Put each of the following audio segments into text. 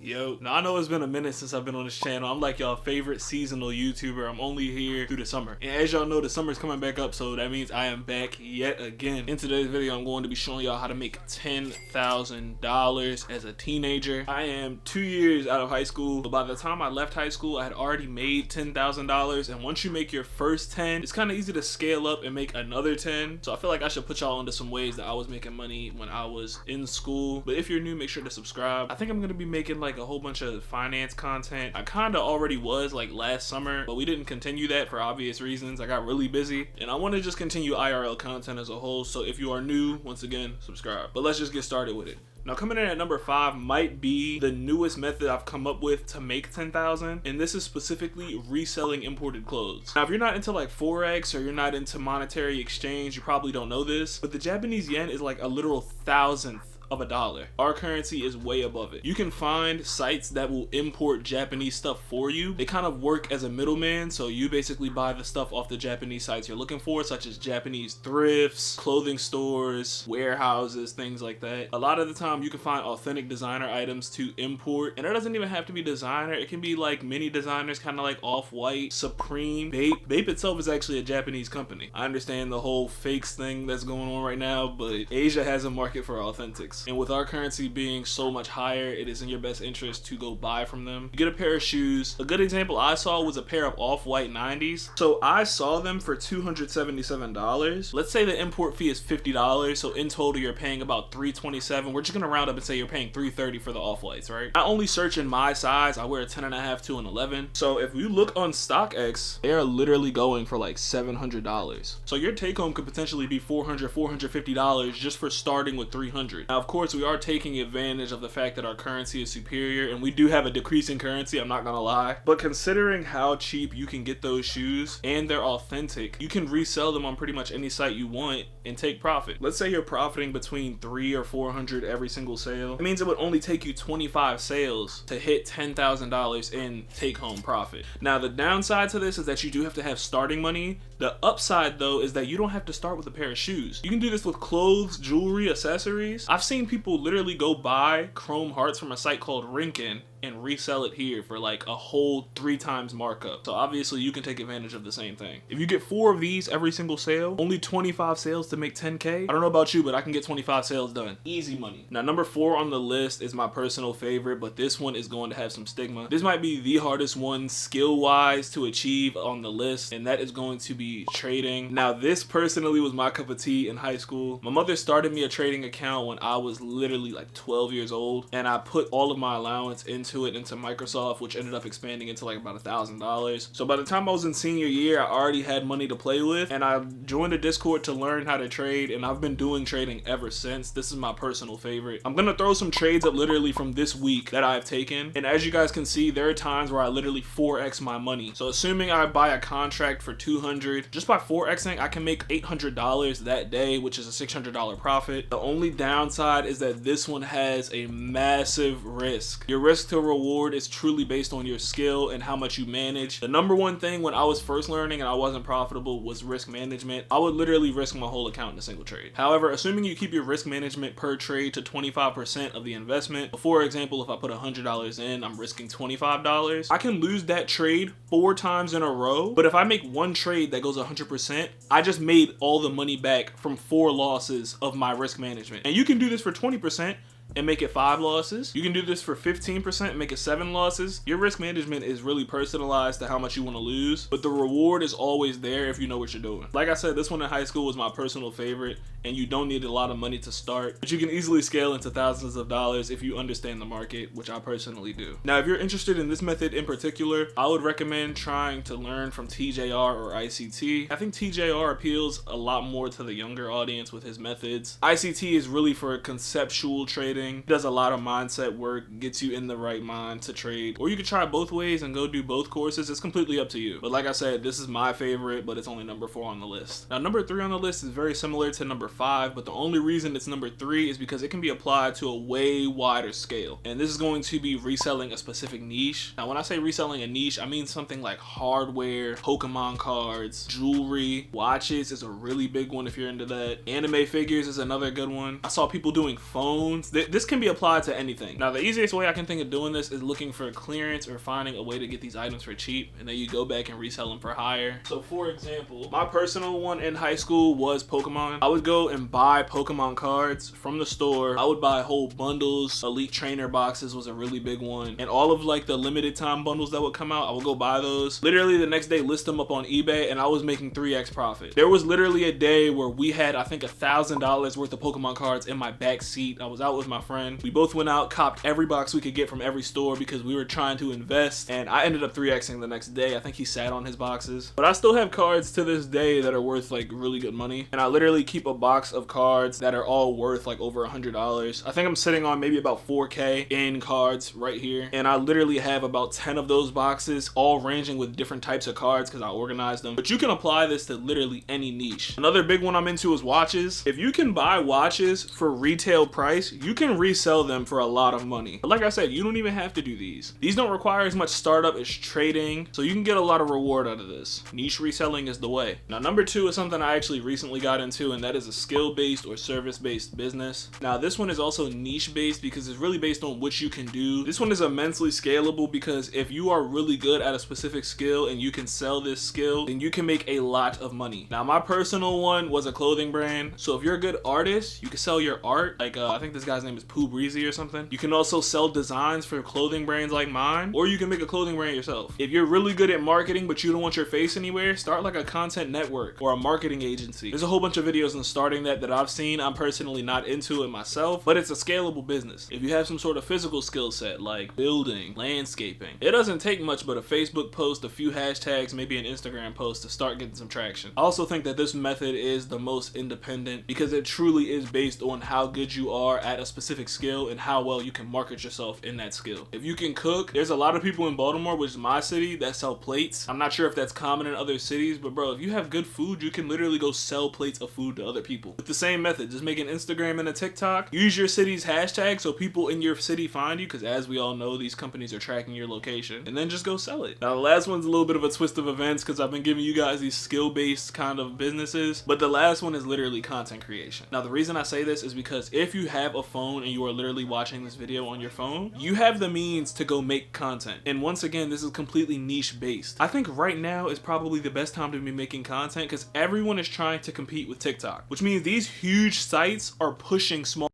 Yo, now I know it's been a minute since I've been on this channel. I'm like y'all favorite seasonal YouTuber. I'm only here through the summer. And as y'all know, the summer's coming back up, so that means I am back yet again. In today's video, I'm going to be showing y'all how to make $10,000 as a teenager. I am 2 years out of high school, but by the time I left high school, I had already made $10,000. And once you make your first 10, it's kind of easy to scale up and make another 10. So I feel like I should put y'all into some ways that I was making money when I was in school. But if you're new, make sure to subscribe. I think I'm gonna be making like a whole bunch of finance content. I kind of already was like last summer, but we didn't continue that for obvious reasons. I got really busy and I want to just continue IRL content as a whole. So if you are new, once again, subscribe. But let's just get started with it. Now coming in at number 5 might be the newest method I've come up with to make $10,000, and this is specifically reselling imported clothes. Now if you're not into like Forex or you're not into monetary exchange, you probably don't know this, but the Japanese yen is like a literal thousandth of a dollar. Our currency is way above it. You can find sites that will import Japanese stuff for you. They kind of work as a middleman, so you basically buy the stuff off the Japanese sites you're looking for, such as Japanese thrifts, clothing stores, warehouses, things like that. A lot of the time you can find authentic designer items to import, and it doesn't even have to be designer. It can be like mini designers, kind of like Off-White, Supreme, Bape. Bape itself is actually a Japanese company. I understand the whole fakes thing that's going on right now, but Asia has a market for authentics. And with our currency being so much higher, it is in your best interest to go buy from them. You get a pair of shoes. A good example I saw was a pair of Off-White 90s. So I saw them for $277. Let's say the import fee is $50. So in total, you're paying about $327. We're just gonna round up and say you're paying $330 for the Off-Whites, right? I only search in my size. I wear a 10.5 to an 11. So if you look on StockX, they are literally going for like $700. So your take home could potentially be $400, $450 just for starting with $300. Now, of course, we are taking advantage of the fact that our currency is superior, and we do have a decreasing currency, I'm not gonna lie. But considering how cheap you can get those shoes and they're authentic, you can resell them on pretty much any site you want and take profit. Let's say you're profiting between $300 or $400 every single sale. It means it would only take you 25 sales to hit $10,000 in take-home profit. Now, the downside to this is that you do have to have starting money. The upside, though, is that you don't have to start with a pair of shoes. You can do this with clothes, jewelry, accessories. I've seen people literally go buy chrome hearts from a site called Rinkin and resell it here for like a whole 3 times markup. So obviously you can take advantage of the same thing. If you get 4 of these every single sale, only 25 sales to make 10K. I don't know about you, but I can get 25 sales done. Easy money. Now number 4 on the list is my personal favorite, but this one is going to have some stigma. This might be the hardest one skill-wise to achieve on the list, and that is going to be trading. Now this personally was my cup of tea in high school. My mother started me a trading account when I was literally like 12 years old, and I put all of my allowance into Microsoft, which ended up expanding into like about $1,000. So by the time I was in senior year, I already had money to play with, and I joined a Discord to learn how to trade, and I've been doing trading ever since. This is my personal favorite. I'm gonna throw some trades up literally from this week that I've taken, and as you guys can see, there are times where I literally 4x my money. So assuming I buy a contract for $200, just by 4xing, I can make $800 that day, which is a $600 profit. The only downside is that this one has a massive risk. Your risk to reward is truly based on your skill and how much you manage. The number one thing when I was first learning and I wasn't profitable was risk management. I would literally risk my whole account in a single trade. However, assuming you keep your risk management per trade to 25% of the investment, for example, if I put $100 in, I'm risking $25. I can lose that trade 4 times in a row, but if I make one trade that goes 100%, I just made all the money back from 4 losses of my risk management. And you can do this for 20% and make it 5 losses. You can do this for 15% and make it 7 losses. Your risk management is really personalized to how much you want to lose, but the reward is always there if you know what you're doing. Like I said, this one in high school was my personal favorite, and you don't need a lot of money to start, but you can easily scale into thousands of dollars if you understand the market, which I personally do. Now, if you're interested in this method in particular, I would recommend trying to learn from TJR or ICT. I think TJR appeals a lot more to the younger audience with his methods. ICT is really for conceptual trading. Does a lot of mindset work, gets you in the right mind to trade. Or you could try both ways and go do both courses. It's completely up to you. But like I said, this is my favorite, but it's only number 4 on the list. Now number 3 on the list is very similar to number 5, but the only reason it's number 3 is because it can be applied to a way wider scale. And this is going to be reselling a specific niche. Now when I say reselling a niche, I mean something like hardware, Pokemon cards, jewelry, watches is a really big one if you're into that. Anime figures is another good one. I saw people doing phones. but this can be applied to anything. Now, the easiest way I can think of doing this is looking for clearance or finding a way to get these items for cheap, and then you go back and resell them for higher. So for example, my personal one in high school was Pokemon. I would go and buy Pokemon cards from the store. I would buy whole bundles. Elite Trainer boxes was a really big one, and all of like the limited time bundles that would come out, I would go buy those. Literally the next day list them up on eBay, and I was making 3x profit. There was literally a day where we had, I think, $1,000 worth of Pokemon cards in my back seat. I was out with my friend. We both went out, copped every box we could get from every store because we were trying to invest, and I ended up 3xing the next day. I think he sat on his boxes, but I still have cards to this day that are worth like really good money, and I literally keep a box of cards that are all worth like over $100. I think I'm sitting on maybe about 4K in cards right here, and I literally have about 10 of those boxes, all ranging with different types of cards because I organized them. But you can apply this to literally any niche. Another big one I'm into is watches. If you can buy watches for retail price, you can resell them for a lot of money. But like I said, you don't even have to do these. These don't require as much startup as trading, so you can get a lot of reward out of this. Niche reselling is the way. Now, number 2 is something I actually recently got into, and that is a skill-based or service-based business. Now, this one is also niche-based because it's really based on what you can do. This one is immensely scalable because if you are really good at a specific skill and you can sell this skill, then you can make a lot of money. Now, my personal one was a clothing brand. So if you're a good artist, you can sell your art. Like I think this guy's name is Pooh Breezy or something. You can also sell designs for clothing brands like mine, or you can make a clothing brand yourself. If you're really good at marketing but you don't want your face anywhere, start like a content network or a marketing agency. There's a whole bunch of videos on starting that I've seen. I'm personally not into it myself, but it's a scalable business. If you have some sort of physical skill set like building, landscaping, it doesn't take much but a Facebook post, a few hashtags, maybe an Instagram post to start getting some traction. I also think that this method is the most independent because it truly is based on how good you are at a specific skill and how well you can market yourself in that skill. If you can cook, there's a lot of people in Baltimore, which is my city, that sell plates. I'm not sure if that's common in other cities, but bro, if you have good food, you can literally go sell plates of food to other people. With the same method, just make an Instagram and a TikTok. Use your city's hashtag so people in your city find you, because as we all know, these companies are tracking your location, and then just go sell it. Now, the last one's a little bit of a twist of events because I've been giving you guys these skill-based kind of businesses, but the last one is literally content creation. Now, the reason I say this is because if you have a phone and you are literally watching this video on your phone, you have the means to go make content. And once again, this is completely niche based. I think right now is probably the best time to be making content because everyone is trying to compete with TikTok, which means these huge sites are pushing small.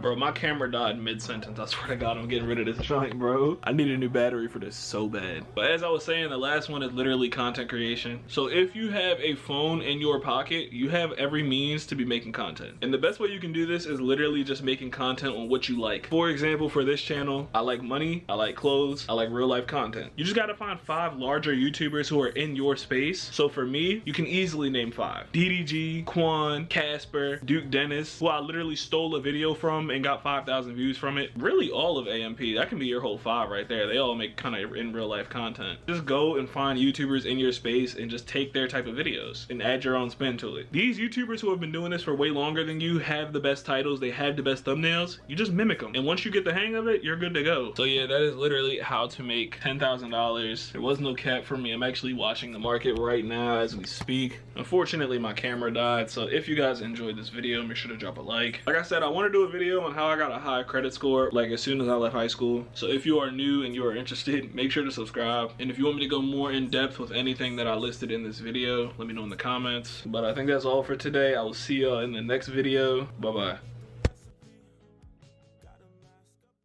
Bro, my camera died mid-sentence. I swear to God, I'm getting rid of this joint, bro. I need a new battery for this so bad. But as I was saying, the last one is literally content creation. So if you have a phone in your pocket, you have every means to be making content. And the best way you can do this is literally just making content on what you like. For example, for this channel, I like money, I like clothes, I like real life content. You just gotta find 5 larger YouTubers who are in your space. So for me, you can easily name 5. DDG, Quan, Casper, Duke Dennis, who I literally stole a video from and got 5,000 views from it. Really all of AMP. That can be your whole 5 right there. They all make kind of in real life content. Just go and find YouTubers in your space and just take their type of videos and add your own spin to it. These YouTubers who have been doing this for way longer than you have the best titles, they have the best thumbnails. You just mimic them, and once you get the hang of it, you're good to go. So yeah, that is literally how to make $10,000. There was no cap for me. I'm actually watching the market right now as we speak. Unfortunately, my camera died, so if you guys enjoyed this video, make sure to drop a like. Like I said, I want to do a video on how I got a high credit score like as soon as I left high school. So if you are new and you are interested, make sure to subscribe. And if you want me to go more in depth with anything that I listed in this video, let me know in the comments. But I think that's all for today. I will see y'all in the next video. Bye bye.